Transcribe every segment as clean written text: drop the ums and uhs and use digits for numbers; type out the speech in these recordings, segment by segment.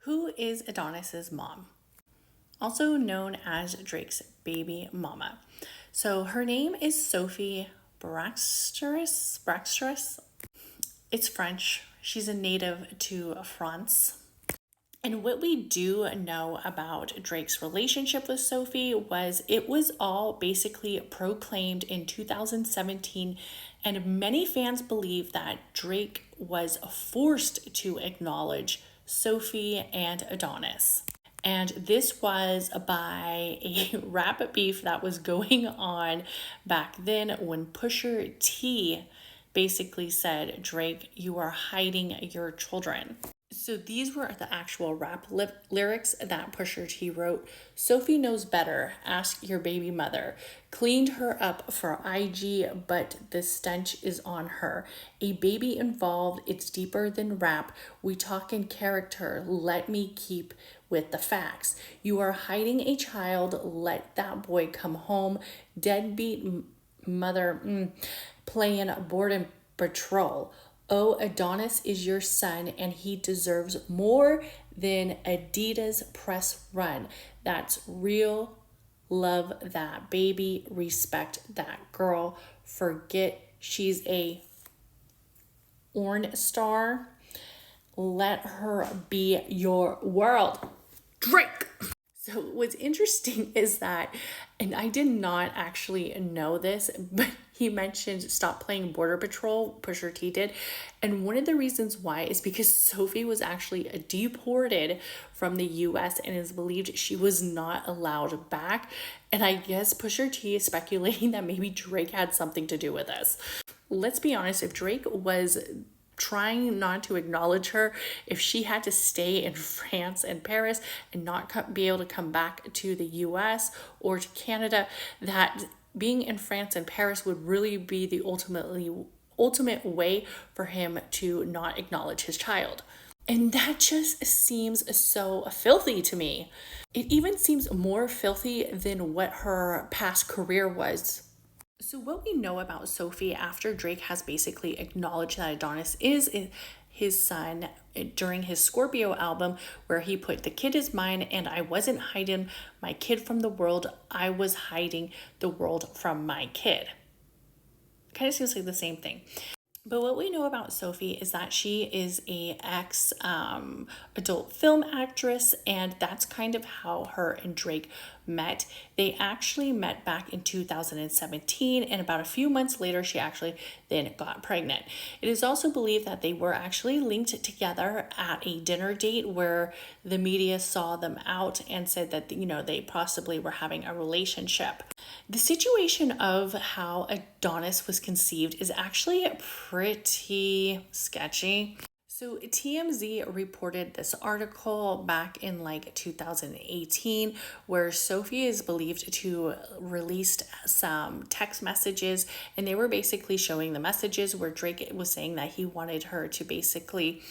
Who is Adonis's mom? Also known as Drake's baby mama. So her name is Sophie Braxteris. It's French. She's a native to France. And what we do know about Drake's relationship with Sophie was it was all basically proclaimed in 2017, and many fans believe that Drake was forced to acknowledge Sophie and Adonis. And this was by a rap beef that was going on back then when Pusha T basically said, Drake, you are hiding your children. So these were the actual rap lyrics that Pusha T wrote. Sophie knows better. Ask your baby mother. Cleaned her up for IG, but the stench is on her. A baby involved. It's deeper than rap. We talk in character. Let me keep with the facts. You are hiding a child. Let that boy come home. Deadbeat mother playing border patrol. Oh, Adonis is your son and he deserves more than Adidas press run. That's real. Love that baby. Respect that girl. Forget she's a porn star. Let her be your world. Drake. So what's interesting is that, and I did not actually know this, but he mentioned stop playing Border Patrol, Pusha T did. And one of the reasons why is because Sophie was actually deported from the US and is believed she was not allowed back. And I guess Pusha T is speculating that maybe Drake had something to do with this. Let's be honest, if Drake was trying not to acknowledge her, if she had to stay in France and Paris and not be able to come back to the US or to Canada, that being in France and Paris would really be the ultimate way for him to not acknowledge his child. And that just seems so filthy to me. It even seems more filthy than what her past career was. So what we know about Sophie after Drake has basically acknowledged that Adonis is his son during his Scorpio album, where he put, the kid is mine and I wasn't hiding my kid from the world. I was hiding the world from my kid. Kind of seems like the same thing. But what we know about Sophie is that she is a adult film actress, and that's kind of how her and Drake met. They actually met back in 2017, and about a few months later, she actually then got pregnant. It is also believed that they were actually linked together at a dinner date where the media saw them out and said that, they possibly were having a relationship. The situation of how Adonis was conceived is actually pretty sketchy. So TMZ reported this article back in 2018 where Sophie is believed to released some text messages, and they were basically showing the messages where Drake was saying that he wanted her to basically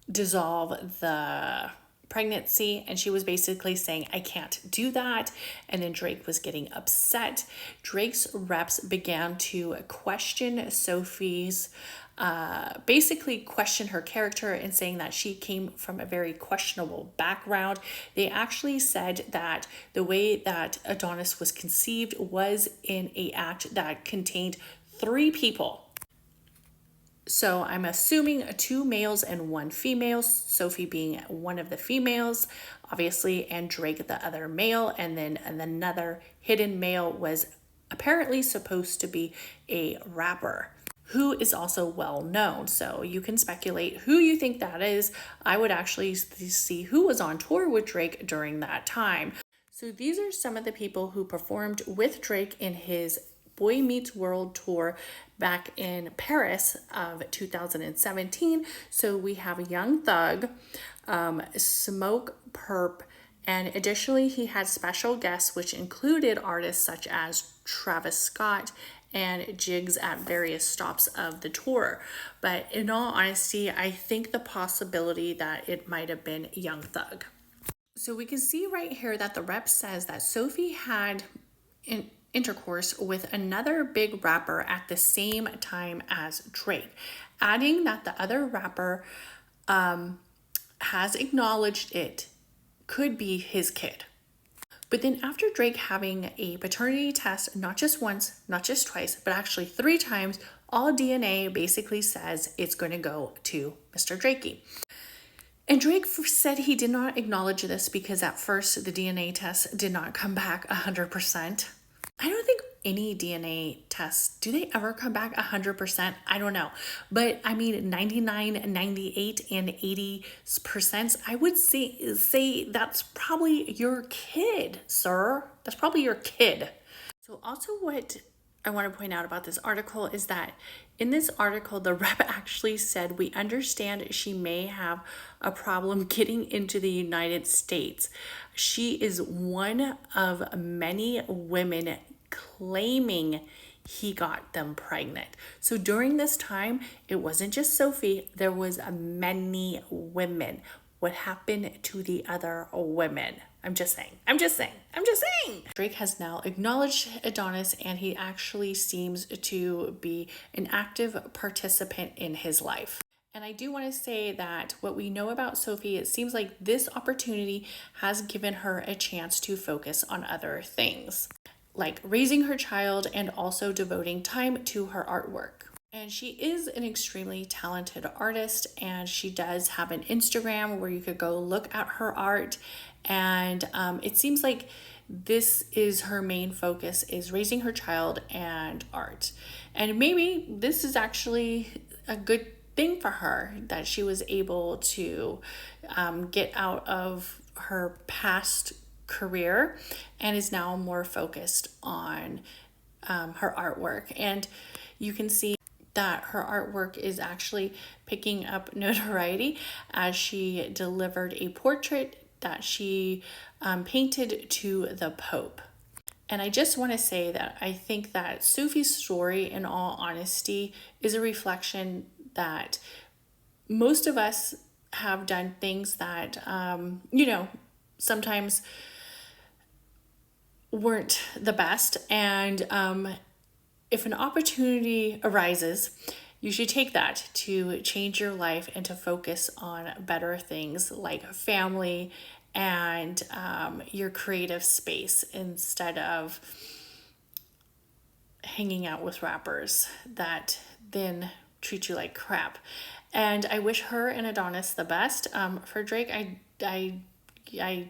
dissolve the pregnancy, and she was basically saying, I can't do that. And then Drake was getting upset. Drake's reps began to question Sophie's basically question her character and saying that she came from a very questionable background. They actually said that the way that Adonis was conceived was in an act that contained 3 people. So I'm assuming 2 males and 1 female, Sophie being one of the females, obviously, and Drake the other male, and then another hidden male was apparently supposed to be a rapper who is also well known. So you can speculate who you think that is. I would actually see who was on tour with Drake during that time. So these are some of the people who performed with Drake in his Boy Meets World tour back in Paris of 2017. So we have Young Thug, Smoke Perp, and additionally he had special guests which included artists such as Travis Scott and Jigs at various stops of the tour. But in all honesty, I think the possibility that it might have been Young Thug. So we can see right here that the rep says that Sophie had intercourse with another big rapper at the same time as Drake, adding that the other rapper has acknowledged it could be his kid. But then after Drake having a paternity test, not just once, not just twice, but actually 3 times, all DNA basically says it's going to go to Mr. Drakey. And Drake said he did not acknowledge this because at first the DNA test did not come back 100%. I don't think any DNA tests, do they ever come back 100%? I don't know. But I mean, 99, 98, and 80%, I would say that's probably your kid, sir. That's probably your kid. So also what I want to point out about this article is that in this article, the rep actually said, we understand she may have a problem getting into the United States. She is one of many women claiming he got them pregnant. So during this time, it wasn't just Sophie, there was many women. What happened to the other women? I'm just saying. Drake has now acknowledged Adonis, and he actually seems to be an active participant in his life. And I do want to say that what we know about Sophie, it seems like this opportunity has given her a chance to focus on other things, like raising her child and also devoting time to her artwork. And she is an extremely talented artist, and she does have an Instagram where you could go look at her art. And it seems like this is her main focus, is raising her child and art. And maybe this is actually a good thing for her, that she was able to get out of her past career and is now more focused on her artwork. And you can see that her artwork is actually picking up notoriety as she delivered a portrait that she painted to the Pope. And I just want to say that I think that Sophie's story, in all honesty, is a reflection that most of us have done things that, sometimes weren't the best. And if an opportunity arises, you should take that to change your life and to focus on better things like family and your creative space, instead of hanging out with rappers that then treat you like crap. And I wish her and Adonis the best. For Drake, I